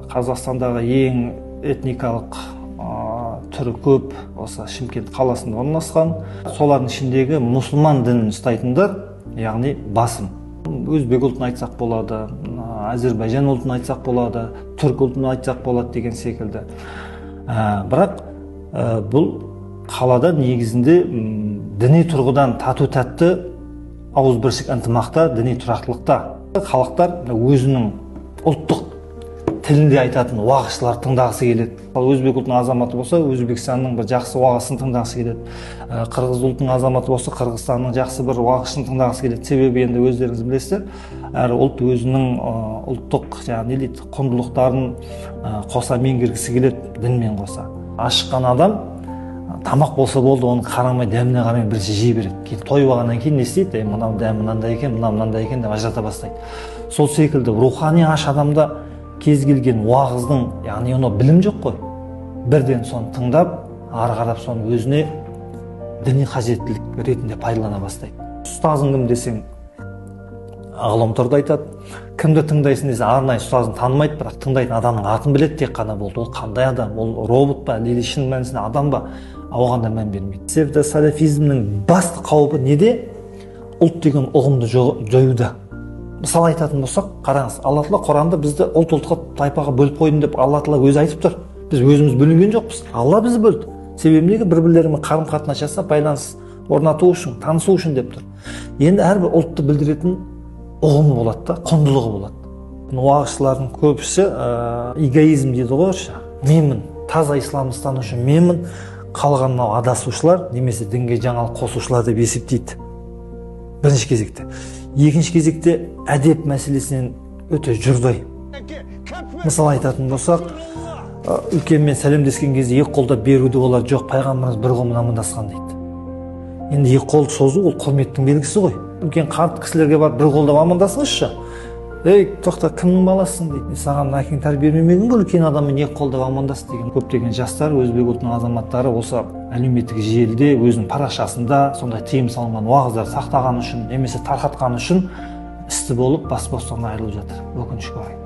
Қазақстандағы ең этникалық түрі көп осы Шымкент қаласында орналасқан. Солардың ішіндегі мұсылман дінін ұстайтындар, яғни басым. Өзбек ұлтын айтсақ болады, Әзербайжан ұлтын айтсақ болады, түрк ұлтын айтсақ болады деген секілді. Бірақ бұл қалада негізінде діни тұрғыдан тату-тәтті, ауызбіршілік ынтымақта, діни тұрақтылықта. Халықтар өзінің ұлттық тілінде айтатын уағызшылар тыңдағысы келеді. Өзбек ұлтының азаматы болса, Өзбекстанның бір жақсы уағызын тыңдағысы келеді. Қырғыз ұлтының азаматы болса, Қырғызстанның жақсы бір уағызын тыңдағысы келеді. Себебі енді өздеріңіз білесіздер, әр ұлт өзінің ұлттық құндылықтарын қоса меңгергісі келеді, дінмен қоса. Ашыққан адам тамақ болса болды, оны қарамай, дәміне қарамай бірінші жей береді. Кейін той болғаннан кейін не істейді? Мынау дәм мынандай екен, мынау мынандай екен деп ажырата бастайды. Сол секілді рухани аш адамда кез келген уағыздың, яғни оны білім жоқ қой. Бірден соны тыңдап, ары қарап соны өзіне діни қажеттілік ретінде пайдалана бастайды. Ұстазың кім десең, ғаламторда айтады. Кімді тыңдайсың десе, арнайы ұстазын танымайды, бірақ тыңдайтын адамның атын біледі тек қана болды. Ол қандай адам? Ол робот па, или шын мәнісінде адам ба? Оған да мән бермейді. Псевдосалафизмнің басты қаупі неде? Ұлт деген ұғымды жоюда. Мысалы айтатын болсақ, қараңыз, Алла Тағала Құранда бізді ұлт-ұлтқа, тайпаға бөліп қойдым деп Алла Тағала өзі айтып тұр. Біз өзіміз бөлінген жоқпыз. Алла бізді бөлді. Себебі неге? Бір-бірлерімен қарым-қатынас жасап, байланыс орнату үшін, танысу үшін деп тұр. Енді әрбір ұлтты білдіретін ұғымы болады да, құндылығы болады. Уағызшылардың көбісі эгоизм дейді ғой, менмін, таза исламды ұстанушы менмін, қалған мынау адасушылар немесе дінге жаңалық қосушылар деп есептейді. Бірінші кезекте. Екінші кезекте әдеп мәселесінен өте жүрдай. Мысалы айтатын болсақ, үлкенмен сәлемдескен кезде екі қолда беруді олар жоқ, пайғамбарымыз бір қолмен амандасқан дейді. Енді екі қолды созу ол құрметтің белгісі ғой. Үлкен қарт кісілерге барып бір қолдап амандасыңызшы. Ей, тоқта, кімнің баласың дейді. Саған әкең тәрбие бермеген бе үлкен адаммен екі қолдап амандас деген. Көптеген жастар, өзбек ұлтының азаматтары осы әлеуметтік желіде өзінің парақшасында сондай тыйым салынған уағыздар сақтаған үшін немесе тарқатқан үшін істі болып бас бостандығынан айырылып жатыр. Өкінішке орай.